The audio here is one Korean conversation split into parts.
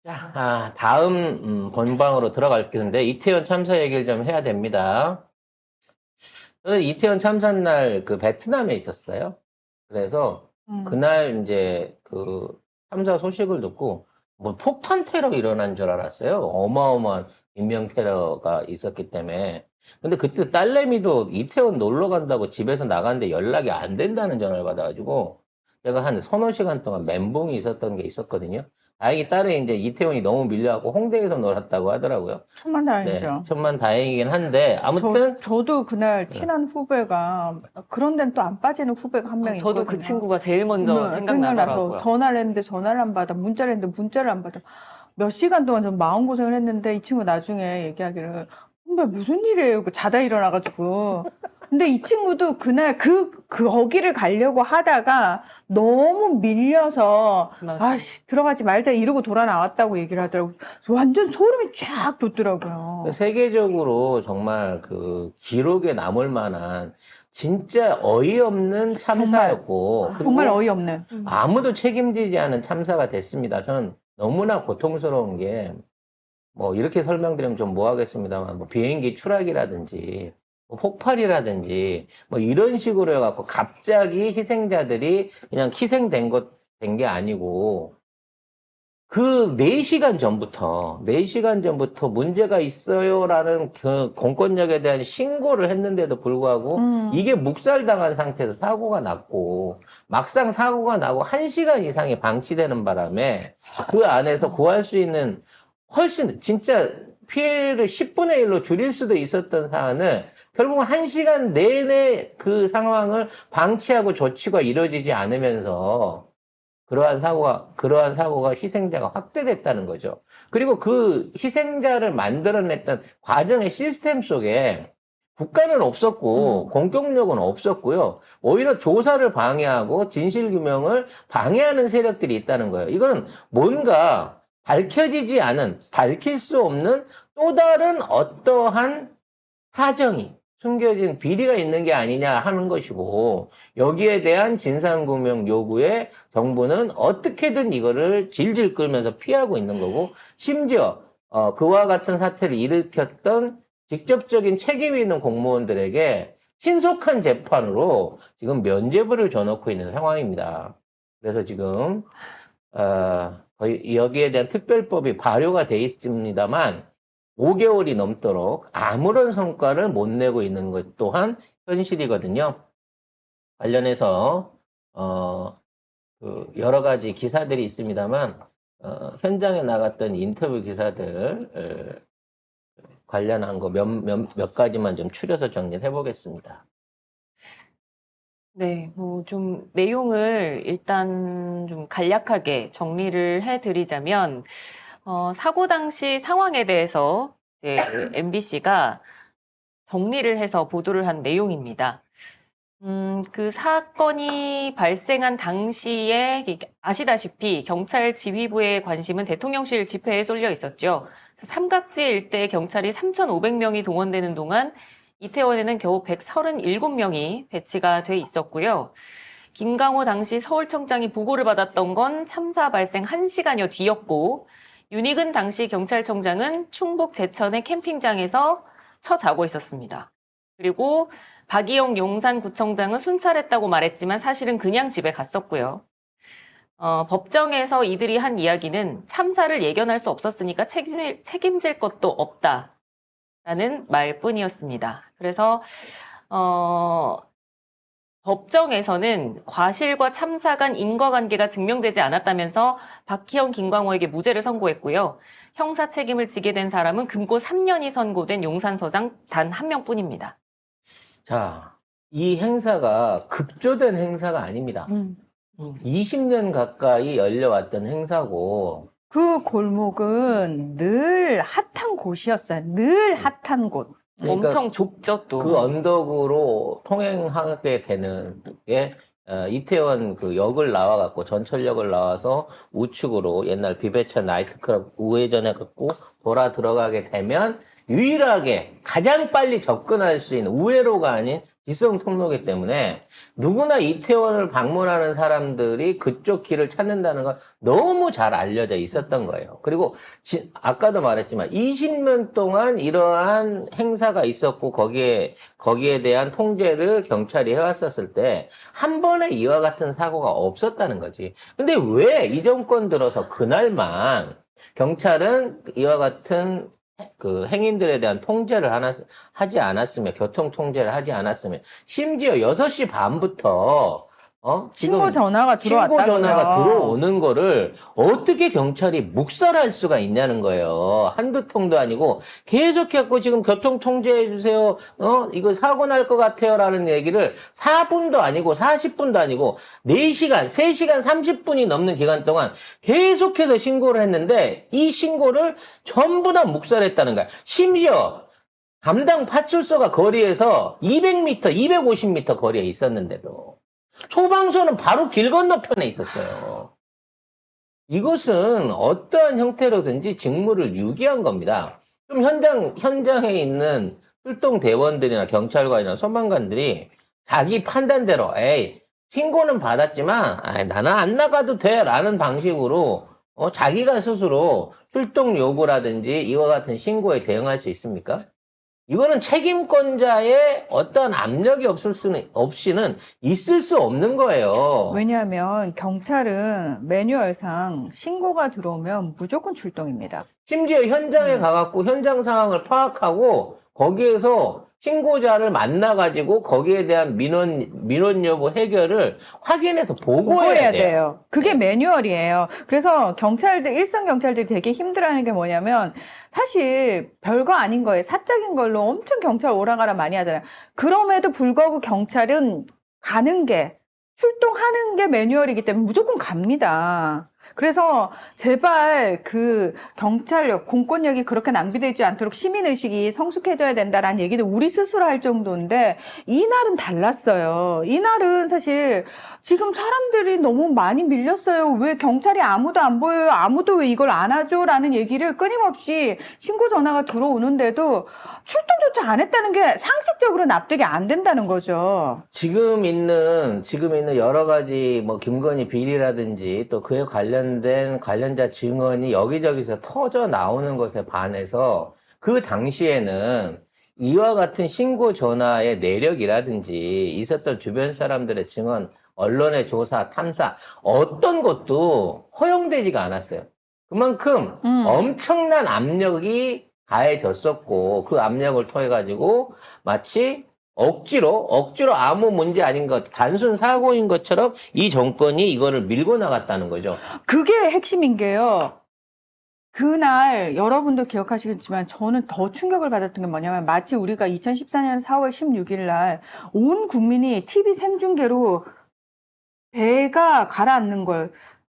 자, 다음 본방으로 들어갈 텐데 이태원 참사 얘기를 좀 해야 됩니다. 저는 이태원 참사 날 그 베트남에 있었어요. 그래서 그날 이제 그 참사 소식을 듣고 뭐 폭탄 테러 일어난 줄 알았어요. 어마어마한 인명 테러가 있었기 때문에. 근데 그때 딸내미도 이태원 놀러 간다고 집에서 나갔는데 연락이 안 된다는 전화를 받아가지고 제가 한 서너 시간 동안 멘붕이 있었던 게 있었거든요. 다행히 딸이 이제 이태원이 너무 밀려갖고 홍대에서 놀았다고 하더라고요. 천만 네, 다행이죠. 천만 다행이긴 한데 아무튼 저도 그날 친한 후배가 그런 데는 또 안 빠지는 후배가 한 명 있거든요. 저도 그 친구가 제일 먼저 네, 생각나더라고요. 전화를 했는데 전화를 안 받아, 문자를 했는데 문자를 안 받아. 몇 시간 동안 좀 마음고생을 했는데 이 친구 나중에 얘기하기를 선배 무슨 일이에요? 자다 일어나가지고. 근데 이 친구도 그날 거기를 가려고 하다가 너무 밀려서 맞아. 아씨 들어가지 말자 이러고 돌아 나왔다고 얘기를 하더라고요. 완전 소름이 쫙 돋더라고요. 세계적으로 정말 그 기록에 남을 만한 진짜 어이없는 참사였고 정말 그리고 어이없는. 아무도 책임지지 않은 참사가 됐습니다. 저는 너무나 고통스러운 게 뭐 이렇게 설명드리면 좀 뭐 하겠습니다만 뭐 비행기 추락이라든지 뭐 폭발이라든지 뭐 이런 식으로 해갖고 갑자기 희생자들이 그냥 희생된 된 게 아니고 그 4시간 전부터 문제가 있어요라는 그 공권력에 대한 신고를 했는데도 불구하고 이게 묵살당한 상태에서 사고가 났고 막상 사고가 나고 1시간 이상이 방치되는 바람에 그 안에서 구할 수 있는 훨씬 진짜 피해를 10분의 1로 줄일 수도 있었던 사안을 결국 1시간 내내 그 상황을 방치하고 조치가 이루어지지 않으면서 그러한 사고가 희생자가 확대됐다는 거죠. 그리고 그 희생자를 만들어냈던 과정의 시스템 속에 국가는 없었고 공격력은 없었고요. 오히려 조사를 방해하고 진실규명을 방해하는 세력들이 있다는 거예요. 이거는 뭔가 밝혀지지 않은, 밝힐 수 없는 또 다른 어떠한 사정이 숨겨진 비리가 있는 게 아니냐 하는 것이고 여기에 대한 진상규명 요구에 정부는 어떻게든 이거를 질질 끌면서 피하고 있는 거고 심지어 그와 같은 사태를 일으켰던 직접적인 책임이 있는 공무원들에게 신속한 재판으로 지금 면죄부를 줘놓고 있는 상황입니다. 그래서 지금 거의 여기에 대한 특별법이 발효가 돼 있습니다만 5개월이 넘도록 아무런 성과를 못 내고 있는 것 또한 현실이거든요. 관련해서 그 여러 가지 기사들이 있습니다만 현장에 나갔던 인터뷰 기사들 관련한 거 몇 가지만 좀 추려서 정리를 해보겠습니다. 네, 뭐 좀 내용을 일단 좀 간략하게 정리를 해드리자면 사고 당시 상황에 대해서 이제 MBC가 정리를 해서 보도를 한 내용입니다. 그 사건이 발생한 당시에 아시다시피 경찰 지휘부의 관심은 대통령실 집회에 쏠려 있었죠. 삼각지 일대 경찰이 3,500명이 동원되는 동안 이태원에는 겨우 137명이 배치가 돼 있었고요. 김강호 당시 서울청장이 보고를 받았던 건 참사 발생 1시간여 뒤였고 윤익은 당시 경찰청장은 충북 제천의 캠핑장에서 처자고 있었습니다. 그리고 박이영 용산구청장은 순찰했다고 말했지만 사실은 그냥 집에 갔었고요. 법정에서 이들이 한 이야기는 참사를 예견할 수 없었으니까 책임질 것도 없다라는 말뿐이었습니다. 그래서 법정에서는 과실과 참사 간 인과관계가 증명되지 않았다면서 박희영, 김광호에게 무죄를 선고했고요. 형사 책임을 지게 된 사람은 금고 3년이 선고된 용산서장 단 1명뿐입니다. 자, 이 행사가 급조된 행사가 아닙니다. 20년 가까이 열려왔던 행사고 그 골목은 늘 핫한 곳이었어요. 늘 핫한 곳. 그러니까 엄청 좁죠, 또. 그 언덕으로 통행하게 되는 게 이태원 그 역을 나와갖고 전철역을 나와서 우측으로 옛날 비베천 나이트클럽 우회전해 갖고 돌아 들어가게 되면 유일하게 가장 빨리 접근할 수 있는 우회로가 아닌 기성 통로이기 때문에 누구나 이태원을 방문하는 사람들이 그쪽 길을 찾는다는 건 너무 잘 알려져 있었던 거예요. 그리고 아까도 말했지만 20년 동안 이러한 행사가 있었고 거기에 대한 통제를 경찰이 해왔었을 때 한 번에 이와 같은 사고가 없었다는 거지. 근데 왜 이 정권 들어서 그날만 경찰은 이와 같은 그 행인들에 대한 통제를 하지 않았으면, 교통 통제를 하지 않았으면, 심지어 6시 반부터 신고 전화가 들어왔다고요. 신고 전화가 들어오는 거를 어떻게 경찰이 묵살할 수가 있냐는 거예요. 한두 통도 아니고 계속해서 지금 교통 통제해 주세요. 이거 사고 날 것 같아요라는 얘기를 4분도 아니고 40분도 아니고 4시간, 3시간 30분이 넘는 기간 동안 계속해서 신고를 했는데 이 신고를 전부 다 묵살했다는 거야. 심지어 담당 파출소가 거리에서 200m, 250m 거리에 있었는데도 소방서는 바로 길 건너편에 있었어요. 이것은 어떠한 형태로든지 직무를 유기한 겁니다. 좀 현장에 있는 출동 대원들이나 경찰관이나 소방관들이 자기 판단대로, 신고는 받았지만, 나는 안 나가도 돼. 라는 방식으로, 자기가 스스로 출동 요구라든지 이와 같은 신고에 대응할 수 있습니까? 이거는 책임권자의 어떤 압력이 없이는 있을 수 없는 거예요. 왜냐하면 경찰은 매뉴얼상 신고가 들어오면 무조건 출동입니다. 심지어 현장에 가갖고 현장 상황을 파악하고 거기에서 신고자를 만나가지고 거기에 대한 민원 여부 해결을 확인해서 보고해야 돼요. 그게 매뉴얼이에요. 그래서 일선 경찰들이 되게 힘들어하는 게 뭐냐면 사실 별거 아닌 거예요. 사적인 걸로 엄청 경찰 오라가라 많이 하잖아요. 그럼에도 불구하고 경찰은 출동하는 게 매뉴얼이기 때문에 무조건 갑니다. 그래서 제발 그 경찰력, 공권력이 그렇게 낭비되지 않도록 시민의식이 성숙해져야 된다라는 얘기도 우리 스스로 할 정도인데 이날은 달랐어요. 이날은 사실 지금 사람들이 너무 많이 밀렸어요. 왜 경찰이 아무도 안 보여요? 아무도 왜 이걸 안 하죠? 라는 얘기를 끊임없이 신고 전화가 들어오는데도 출동조차 안 했다는 게 상식적으로 납득이 안 된다는 거죠. 지금 있는 여러 가지 뭐 김건희 비리라든지 또 그에 관련된 관련자 증언이 여기저기서 터져 나오는 것에 반해서 그 당시에는 이와 같은 신고 전화의 내력이라든지 있었던 주변 사람들의 증언, 언론의 조사, 탐사 어떤 것도 허용되지가 않았어요. 그만큼 엄청난 압력이 가해졌었고 그 압력을 통해 가지고 마치 억지로 아무 문제 아닌 것, 단순 사고인 것처럼 이 정권이 이거를 밀고 나갔다는 거죠. 그게 핵심인 게요. 그날 여러분도 기억하시겠지만 저는 더 충격을 받았던 게 뭐냐면 마치 우리가 2014년 4월 16일 날 온 국민이 TV 생중계로 배가 가라앉는 걸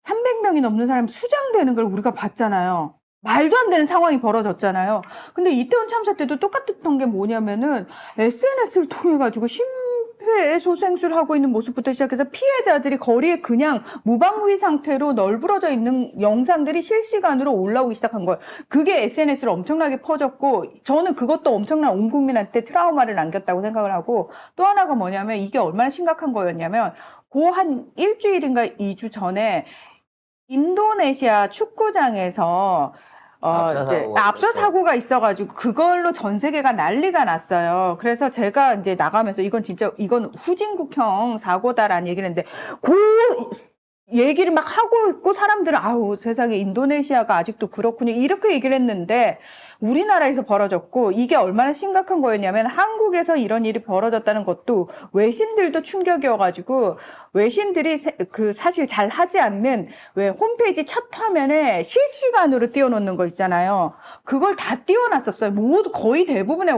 300명이 넘는 사람이 수장되는 걸 우리가 봤잖아요. 말도 안 되는 상황이 벌어졌잖아요. 근데 이태원 참사 때도 똑같았던 게 뭐냐면은 SNS를 통해 가지고 심폐소생술 하고 있는 모습부터 시작해서 피해자들이 거리에 그냥 무방비 상태로 널브러져 있는 영상들이 실시간으로 올라오기 시작한 거예요. 그게 SNS로 엄청나게 퍼졌고 저는 그것도 엄청난 온 국민한테 트라우마를 남겼다고 생각을 하고 또 하나가 뭐냐면 이게 얼마나 심각한 거였냐면 그 한 일주일인가 2주 전에 인도네시아 축구장에서 앞서 사고가 있어가지고 그걸로 전 세계가 난리가 났어요. 그래서 제가 이제 나가면서 이건 후진국형 사고다라는 얘기를 했는데 그 얘기를 막 하고 있고 사람들은 아우 세상에 인도네시아가 아직도 그렇군요 이렇게 얘기를 했는데 우리나라에서 벌어졌고 이게 얼마나 심각한 거였냐면 한국에서 이런 일이 벌어졌다는 것도 외신들도 충격이어가지고 외신들이 사실 잘 하지 않는 왜 홈페이지 첫 화면에 실시간으로 띄워놓는 거 있잖아요. 그걸 다 띄워놨었어요. 모두 거의 대부분의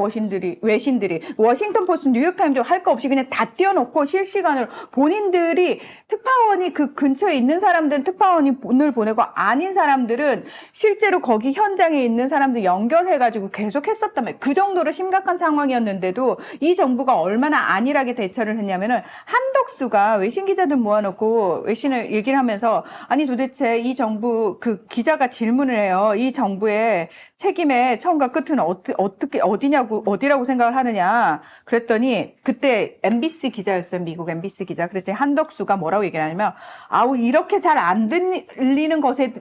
외신들이 워싱턴 포스트, 뉴욕타임즈 할 거 없이 그냥 다 띄워놓고 실시간으로 본인들이 특파원이 그 근처 근처에 있는 사람들은 특파원이 오늘 보내고 아닌 사람들은 실제로 거기 현장에 있는 사람들 연결해가지고 계속 했었단 말이에요. 그 정도로 심각한 상황이었는데도 이 정부가 얼마나 안일하게 대처를 했냐면은 한덕수가 외신 기자들 모아놓고 외신을 얘기를 하면서 아니 도대체 이 정부 그 기자가 질문을 해요. 이 정부의 책임의 처음과 끝은 어떻게 어디냐고 어디라고 생각을 하느냐. 그랬더니 그때 MBC 기자였어요. 미국 MBC 기자. 그랬더니 한덕수가 뭐라고 얘기를 하냐면 아우 이렇게 잘 안 들리는 것에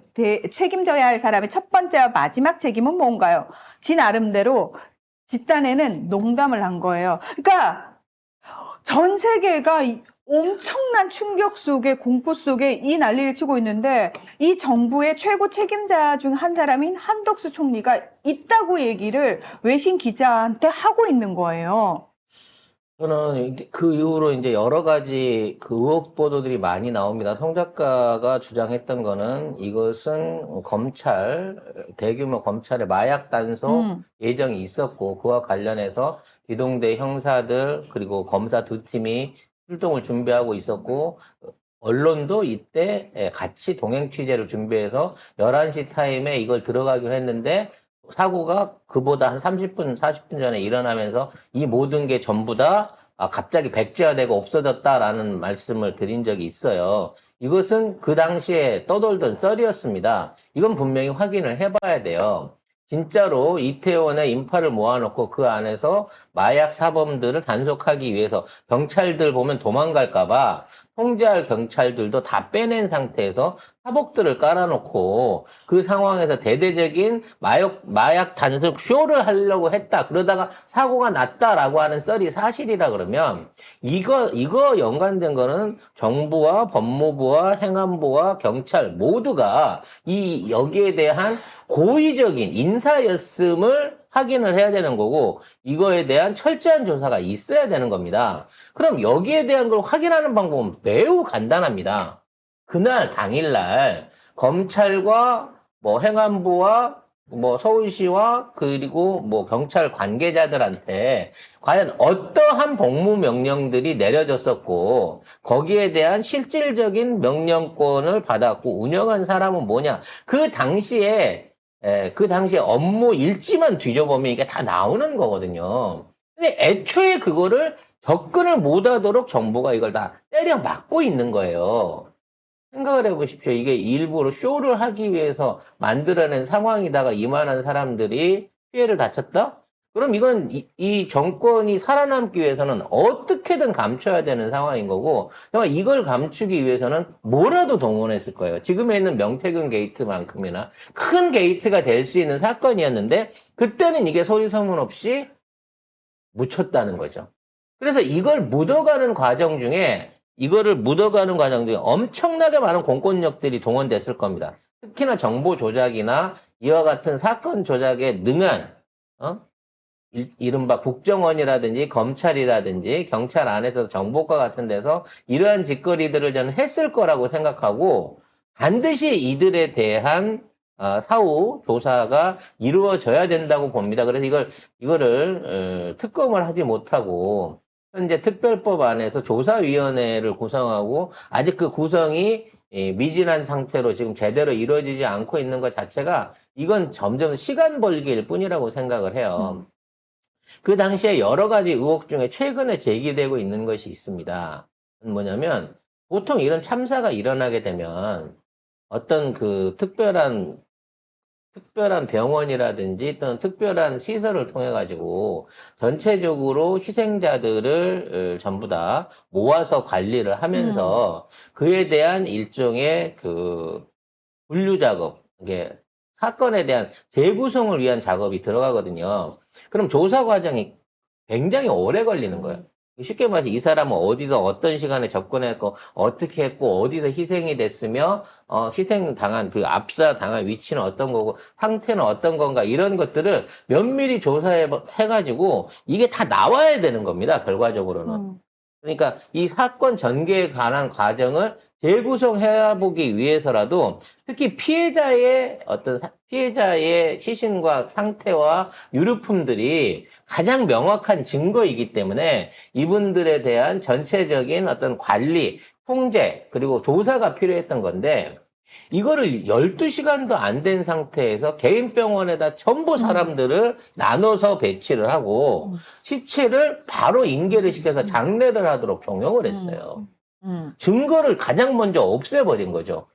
책임져야 할 사람의 첫 번째와 마지막 책임은 뭔가요? 지 나름대로 집단에는 농담을 한 거예요. 그러니까 전 세계가 엄청난 충격 속에 공포 속에 이 난리를 치고 있는데 이 정부의 최고 책임자 중 한 사람인 한덕수 총리가 있다고 얘기를 외신 기자한테 하고 있는 거예요. 저는 그 이후로 이제 여러 가지 그 의혹 보도들이 많이 나옵니다. 송 작가가 주장했던 거는 이것은 대규모 검찰의 마약 단속 예정이 있었고 그와 관련해서 비동대 형사들 그리고 검사 두 팀이 출동을 준비하고 있었고 언론도 이때 같이 동행 취재를 준비해서 11시 타임에 이걸 들어가기로 했는데 사고가 그보다 한 30분, 40분 전에 일어나면서 이 모든 게 전부 다 갑자기 백지화되고 없어졌다라는 말씀을 드린 적이 있어요. 이것은 그 당시에 떠돌던 썰이었습니다. 이건 분명히 확인을 해봐야 돼요. 진짜로 이태원에 인파를 모아놓고 그 안에서 마약 사범들을 단속하기 위해서 경찰들 보면 도망갈까봐 통제할 경찰들도 다 빼낸 상태에서 사복들을 깔아놓고 그 상황에서 대대적인 마약 단속 쇼를 하려고 했다. 그러다가 사고가 났다라고 하는 썰이 사실이라 그러면 이거 연관된 거는 정부와 법무부와 행안부와 경찰 모두가 여기에 대한 고의적인 인사였음을 확인을 해야 되는 거고 이거에 대한 철저한 조사가 있어야 되는 겁니다. 그럼 여기에 대한 걸 확인하는 방법은 매우 간단합니다. 그날 당일날 검찰과 행안부와 서울시와 그리고 경찰 관계자들한테 과연 어떠한 복무 명령들이 내려졌었고 거기에 대한 실질적인 명령권을 받았고 운영한 사람은 뭐냐. 그 당시에 업무 일지만 뒤져보면 이게 다 나오는 거거든요. 근데 애초에 그거를 접근을 못하도록 정부가 이걸 다 때려 막고 있는 거예요. 생각을 해보십시오. 이게 일부러 쇼를 하기 위해서 만들어낸 상황이다가 이만한 사람들이 피해를 다쳤다? 그럼 이건 이 정권이 살아남기 위해서는 어떻게든 감춰야 되는 상황인 거고 정말 이걸 감추기 위해서는 뭐라도 동원했을 거예요. 지금에 있는 명태균 게이트만큼이나 큰 게이트가 될 수 있는 사건이었는데 그때는 이게 소리 소문 없이 묻혔다는 거죠. 그래서 이거를 묻어가는 과정 중에 엄청나게 많은 공권력들이 동원됐을 겁니다. 특히나 정보 조작이나 이와 같은 사건 조작에 능한 이른바 국정원이라든지 검찰이라든지 경찰 안에서 정보과 같은 데서 이러한 짓거리들을 저는 했을 거라고 생각하고 반드시 이들에 대한 사후 조사가 이루어져야 된다고 봅니다. 그래서 이거를 특검을 하지 못하고 현재 특별법 안에서 조사위원회를 구성하고 아직 그 구성이 미진한 상태로 지금 제대로 이루어지지 않고 있는 것 자체가 이건 점점 시간 벌기일 뿐이라고 생각을 해요. 그 당시에 여러 가지 의혹 중에 최근에 제기되고 있는 것이 있습니다. 뭐냐면 보통 이런 참사가 일어나게 되면 어떤 그 특별한 병원이라든지 또는 특별한 시설을 통해 가지고 전체적으로 희생자들을 전부 다 모아서 관리를 하면서 그에 대한 일종의 그 분류 작업, 이게 사건에 대한 재구성을 위한 작업이 들어가거든요. 그럼 조사 과정이 굉장히 오래 걸리는 거예요. 쉽게 말해서 이 사람은 어디서 어떤 시간에 접근했고 어떻게 했고 어디서 희생이 됐으며 희생당한 그 압사당한 위치는 어떤 거고 상태는 어떤 건가 이런 것들을 면밀히 조사해가지고 이게 다 나와야 되는 겁니다. 결과적으로는. 그러니까 이 사건 전개에 관한 과정을 재구성해 보기 위해서라도 특히 피해자의 시신과 상태와 유류품들이 가장 명확한 증거이기 때문에 이분들에 대한 전체적인 어떤 관리, 통제 그리고 조사가 필요했던 건데 이거를 12시간도 안 된 상태에서 개인 병원에다 전부 사람들을 나눠서 배치를 하고 시체를 바로 인계를 시켜서 장례를 하도록 종용을 했어요. 증거를 가장 먼저 없애버린 거죠.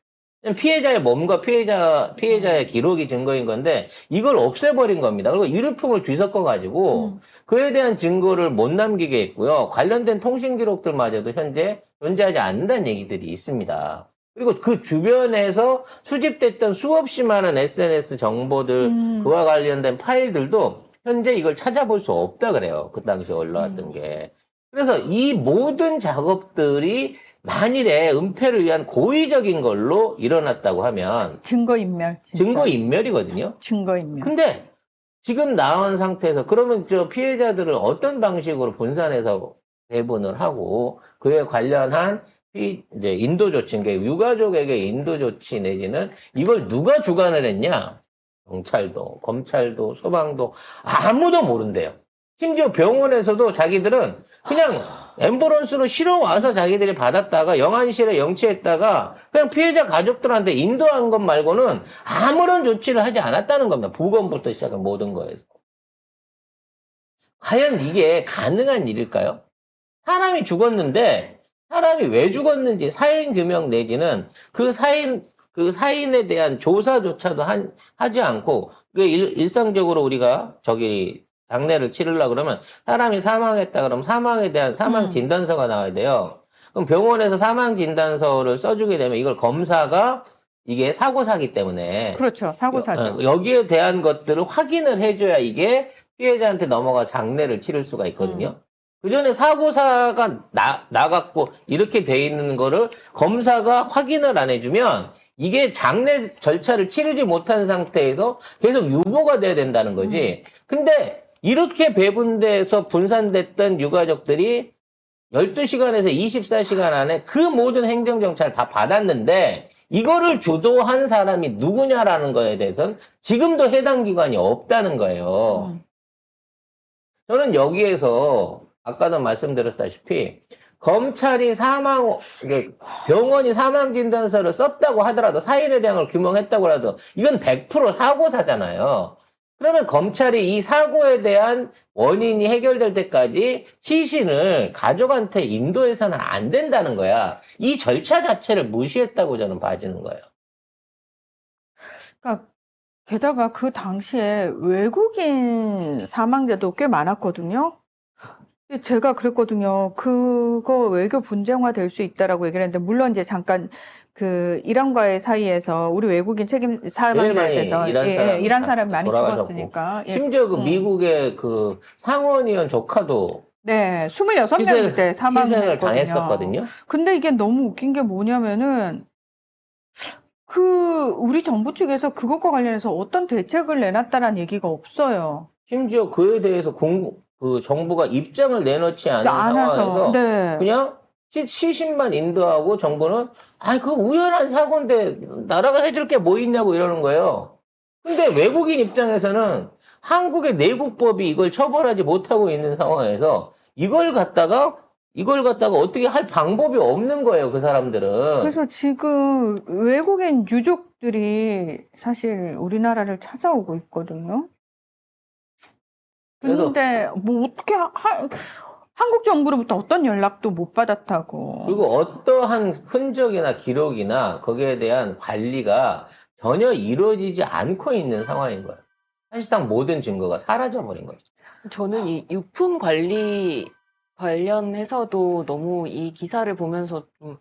피해자의 몸과 피해자의 기록이 증거인 건데 이걸 없애버린 겁니다. 그리고 유류품을 뒤섞어가지고 그에 대한 증거를 못 남기게 했고요. 관련된 통신 기록들마저도 현재 존재하지 않는다는 얘기들이 있습니다. 그리고 그 주변에서 수집됐던 수없이 많은 SNS 정보들, 그와 관련된 파일들도 현재 이걸 찾아볼 수 없다 그래요. 그 당시에 올라왔던 게. 그래서 이 모든 작업들이 만일에 은폐를 위한 고의적인 걸로 일어났다고 하면 증거인멸. 진짜. 증거인멸이거든요. 증거인멸. 근데 지금 나온 상태에서 그러면 저 피해자들을 어떤 방식으로 분산해서 배분을 하고 그에 관련한 이제 인도 조치, 그러니까 유가족에게 인도 조치 내지는 이걸 누가 주관을 했냐? 경찰도, 검찰도, 소방도 아무도 모른대요. 심지어 병원에서도 자기들은 그냥 앰뷸런스로 실어와서 자기들이 받았다가 영안실에 영치했다가 그냥 피해자 가족들한테 인도한 것 말고는 아무런 조치를 하지 않았다는 겁니다. 부검부터 시작한 모든 거에서. 과연 이게 가능한 일일까요? 사람이 죽었는데 사람이 왜 죽었는지 사인 규명 내지는 그 사인에 대한 조사조차도 하지 않고 일상적으로 우리가 장례를 치르려고 그러면 사람이 사망했다 그러면 사망에 대한 사망 진단서가 나와야 돼요. 그럼 병원에서 사망 진단서를 써주게 되면 이걸 검사가 이게 사고사기 때문에 그렇죠. 사고사죠. 여기에 대한 것들을 확인을 해줘야 이게 피해자한테 넘어가 장례를 치를 수가 있거든요. 그 전에 사고사가 나갔고 이렇게 돼 있는 거를 검사가 확인을 안 해주면 이게 장례 절차를 치르지 못한 상태에서 계속 유보가 돼야 된다는 거지. 근데 이렇게 배분돼서 분산됐던 유가족들이 12시간에서 24시간 안에 그 모든 행정정찰을 다 받았는데 이거를 주도한 사람이 누구냐라는 거에 대해서는 지금도 해당 기관이 없다는 거예요. 저는 여기에서 아까도 말씀드렸다시피 검찰이 병원이 사망진단서를 썼다고 하더라도 사인에 대한 걸 규명했다고 하더라도 이건 100% 사고사잖아요. 그러면 검찰이 이 사고에 대한 원인이 해결될 때까지 시신을 가족한테 인도해서는 안 된다는 거야. 이 절차 자체를 무시했다고 저는 봐지는 거예요. 그러니까 게다가 그 당시에 외국인 사망자도 꽤 많았거든요. 근데 제가 그랬거든요. 그거 외교 분쟁화 될 수 있다라고 얘기를 했는데, 물론 이제 잠깐 그 이란과의 사이에서 우리 외국인 책임 사망자에 대해서 이란 사람이 많이 돌아가셨고. 죽었으니까. 심지어 그 미국의 그 상원의원 조카도 네, 26명 때 희생을 사망했거든요. 당했었거든요. 근데 이게 너무 웃긴 게 뭐냐면은 우리 정부 측에서 그것과 관련해서 어떤 대책을 내놨다라는 얘기가 없어요. 심지어 그에 대해서 그 정부가 입장을 내놓지 않은 상황에서 네. 그냥 시신만 인도하고 정부는 그거 우연한 사고인데 나라가 해줄 게 뭐 있냐고 이러는 거예요. 근데 외국인 입장에서는 한국의 내국법이 이걸 처벌하지 못하고 있는 상황에서 이걸 갖다가 어떻게 할 방법이 없는 거예요, 그 사람들은. 그래서 지금 외국인 유족들이 사실 우리나라를 찾아오고 있거든요. 근데 뭐 어떻게 한국 정부로부터 어떤 연락도 못 받았다고. 그리고 어떠한 흔적이나 기록이나 거기에 대한 관리가 전혀 이루어지지 않고 있는 상황인 거예요. 사실상 모든 증거가 사라져버린 거죠. 저는 이 유품 관리 관련해서도 너무 이 기사를 보면서 좀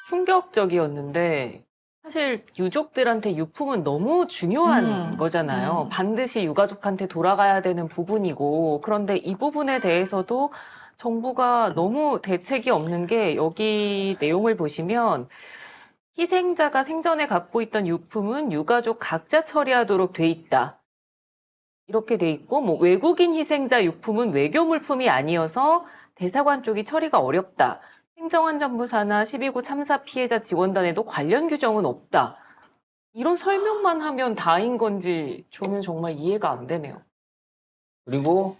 충격적이었는데, 사실 유족들한테 유품은 너무 중요한 거잖아요. 반드시 유가족한테 돌아가야 되는 부분이고, 그런데 이 부분에 대해서도 정부가 너무 대책이 없는 게, 여기 내용을 보시면 희생자가 생전에 갖고 있던 유품은 유가족 각자 처리하도록 돼 있다. 이렇게 돼 있고, 뭐 외국인 희생자 유품은 외교 물품이 아니어서 대사관 쪽이 처리가 어렵다. 행정안전부사나 12구 참사 피해자 지원단에도 관련 규정은 없다. 이런 설명만 하면 다인 건지 저는 정말 이해가 안 되네요. 그리고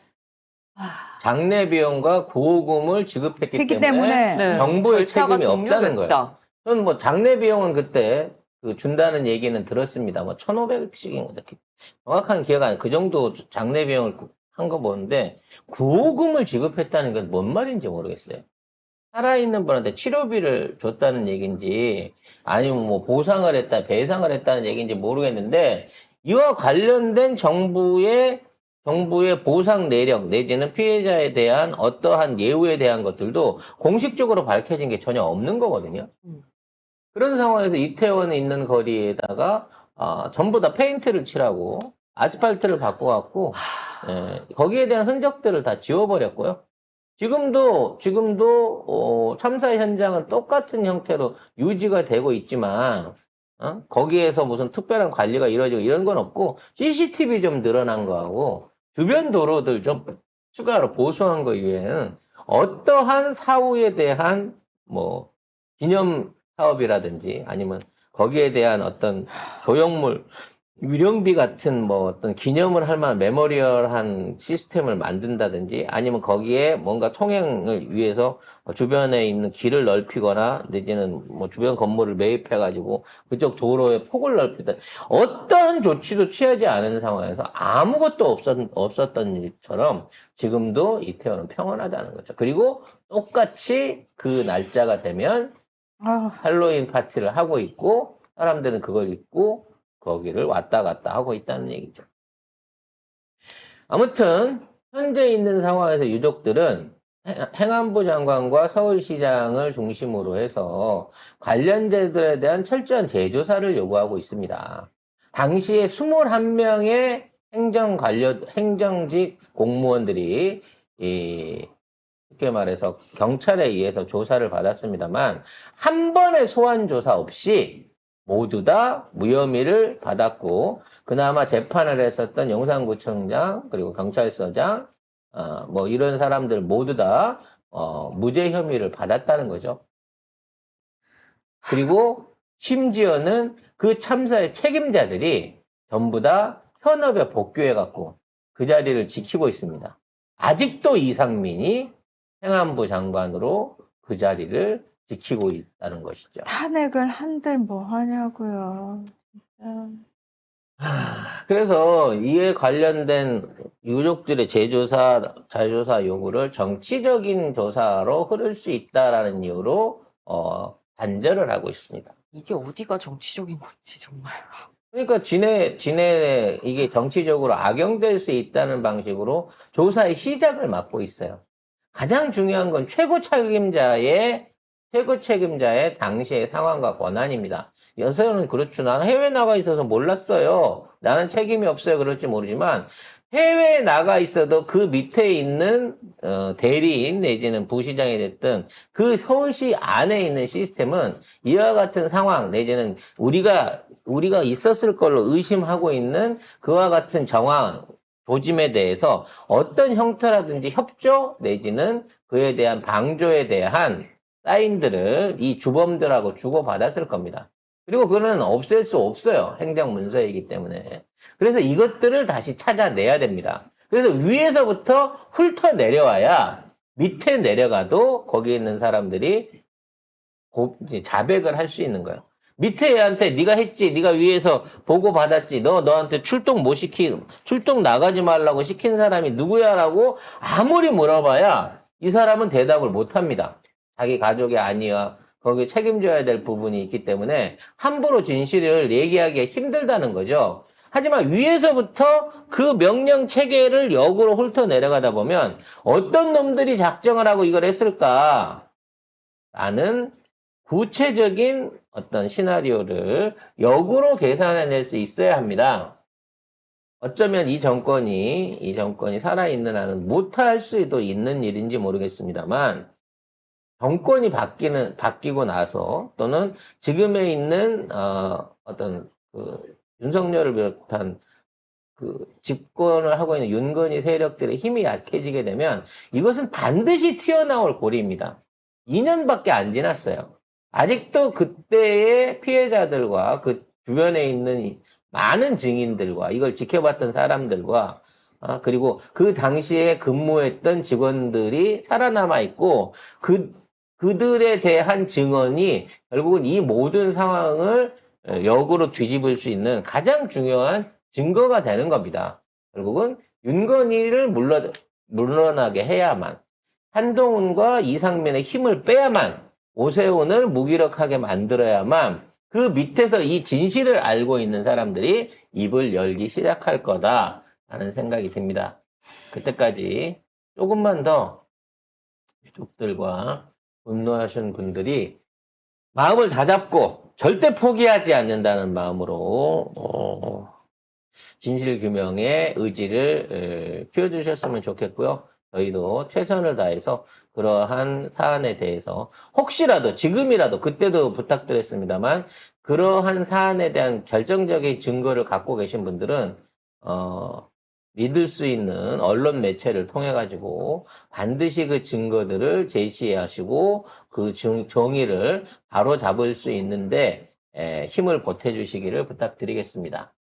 장례 비용과 구호금을 지급했기 했기 때문에 때문에 정부의 절차가 책임이 없다는 거예요. 종료됐다. 저는 뭐 장례 비용은 그때 그 준다는 얘기는 들었습니다. 뭐 1,500씩인가 정확한 기억 안 나요. 그 정도 장례 비용을 한 거 보는데 구호금을 지급했다는 건 뭔 말인지 모르겠어요. 살아있는 분한테 치료비를 줬다는 얘기인지 아니면 뭐 보상을 했다, 배상을 했다는 얘기인지 모르겠는데 이와 관련된 정부의 보상 내역 내지는 피해자에 대한 어떠한 예우에 대한 것들도 공식적으로 밝혀진 게 전혀 없는 거거든요. 그런 상황에서 이태원에 있는 거리에다가 전부 다 페인트를 칠하고 아스팔트를 바꿔갖고 거기에 대한 흔적들을 다 지워버렸고요. 지금도 참사 현장은 똑같은 형태로 유지가 되고 있지만 거기에서 무슨 특별한 관리가 이루어지고 이런 건 없고 CCTV 좀 늘어난 거하고 주변 도로들 좀 추가로 보수한 거 이외에는 어떠한 사후에 대한 뭐 기념 사업이라든지 아니면 거기에 대한 어떤 조형물 위령비 같은 뭐 어떤 기념을 할 만한 메모리얼한 시스템을 만든다든지 아니면 거기에 뭔가 통행을 위해서 주변에 있는 길을 넓히거나 내지는 뭐 주변 건물을 매입해가지고 그쪽 도로에 폭을 넓히다 어떠한 조치도 취하지 않은 상황에서 아무것도 없었던 일처럼 지금도 이태원은 평온하다는 거죠. 그리고 똑같이 그 날짜가 되면 할로윈 파티를 하고 있고 사람들은 그걸 입고 거기를 왔다 갔다 하고 있다는 얘기죠. 아무튼 현재 있는 상황에서 유족들은 행안부 장관과 서울시장을 중심으로 해서 관련자들에 대한 철저한 재조사를 요구하고 있습니다. 당시에 21명의 행정직 공무원들이 쉽게 말해서 경찰에 의해서 조사를 받았습니다만 한 번의 소환 조사 없이 모두 다 무혐의를 받았고 그나마 재판을 했었던 용산구청장 그리고 경찰서장 뭐 이런 사람들 모두 다 무죄 혐의를 받았다는 거죠. 그리고 심지어는 그 참사의 책임자들이 전부 다 현업에 복귀해갖고 그 자리를 지키고 있습니다. 아직도 이상민이 행안부 장관으로 그 자리를 지키고 있다는 것이죠. 탄핵을 한들 뭐 하냐고요. 진짜. 그래서 이에 관련된 유족들의 재조사 요구를 정치적인 조사로 흐를 수 있다라는 이유로 단절을 하고 있습니다. 이게 어디가 정치적인 건지 정말. 그러니까 이게 정치적으로 악용될 수 있다는 방식으로 조사의 시작을 막고 있어요. 가장 중요한 건 최고 책임자의 당시의 상황과 권한입니다. 여서는 그렇죠. 나는 해외 나가 있어서 몰랐어요. 나는 책임이 없어요. 그럴지 모르지만 해외에 나가 있어도 그 밑에 있는 대리인 내지는 부시장이 됐든 그 서울시 안에 있는 시스템은 이와 같은 상황 내지는 우리가 있었을 걸로 의심하고 있는 그와 같은 정황 조짐에 대해서 어떤 형태라든지 협조 내지는 그에 대한 방조에 대한 사인들을 이 주범들하고 주고받았을 겁니다. 그리고 그거는 없앨 수 없어요. 행정문서이기 때문에. 그래서 이것들을 다시 찾아내야 됩니다. 그래서 위에서부터 훑어내려와야 밑에 내려가도 거기에 있는 사람들이 자백을 할 수 있는 거예요. 밑에 애한테 네가 했지, 네가 위에서 보고받았지, 너한테 출동 나가지 말라고 시킨 사람이 누구야라고 아무리 물어봐야 이 사람은 대답을 못합니다. 자기 가족이 아니야. 거기에 책임져야 될 부분이 있기 때문에 함부로 진실을 얘기하기가 힘들다는 거죠. 하지만 위에서부터 그 명령 체계를 역으로 훑어 내려가다 보면 어떤 놈들이 작정을 하고 이걸 했을까? 라는 구체적인 어떤 시나리오를 역으로 계산해낼 수 있어야 합니다. 어쩌면 이 정권이 살아있는 한은 못할 수도 있는 일인지 모르겠습니다만 정권이 바뀌고 나서 또는 지금에 있는 어떤 윤석열을 비롯한 집권을 하고 있는 윤건희 세력들의 힘이 약해지게 되면 이것은 반드시 튀어나올 고리입니다. 2년밖에 안 지났어요. 아직도 그때의 피해자들과 그 주변에 있는 많은 증인들과 이걸 지켜봤던 사람들과 그리고 그 당시에 근무했던 직원들이 살아남아 있고 그들에 대한 증언이 결국은 이 모든 상황을 역으로 뒤집을 수 있는 가장 중요한 증거가 되는 겁니다. 결국은 윤건희를 물러나게 해야만, 한동훈과 이상민의 힘을 빼야만, 오세훈을 무기력하게 만들어야만 그 밑에서 이 진실을 알고 있는 사람들이 입을 열기 시작할 거다라는 생각이 듭니다. 그때까지 조금만 더 유족들과 분노하신 분들이 마음을 다잡고 절대 포기하지 않는다는 마음으로 진실 규명의 의지를 키워주셨으면 좋겠고요. 저희도 최선을 다해서 그러한 사안에 대해서 혹시라도 지금이라도 그때도 부탁드렸습니다만 그러한 사안에 대한 결정적인 증거를 갖고 계신 분들은 믿을 수 있는 언론 매체를 통해 가지고 반드시 그 증거들을 제시하시고 그 정의를 바로 잡을 수 있는데 힘을 보태주시기를 부탁드리겠습니다.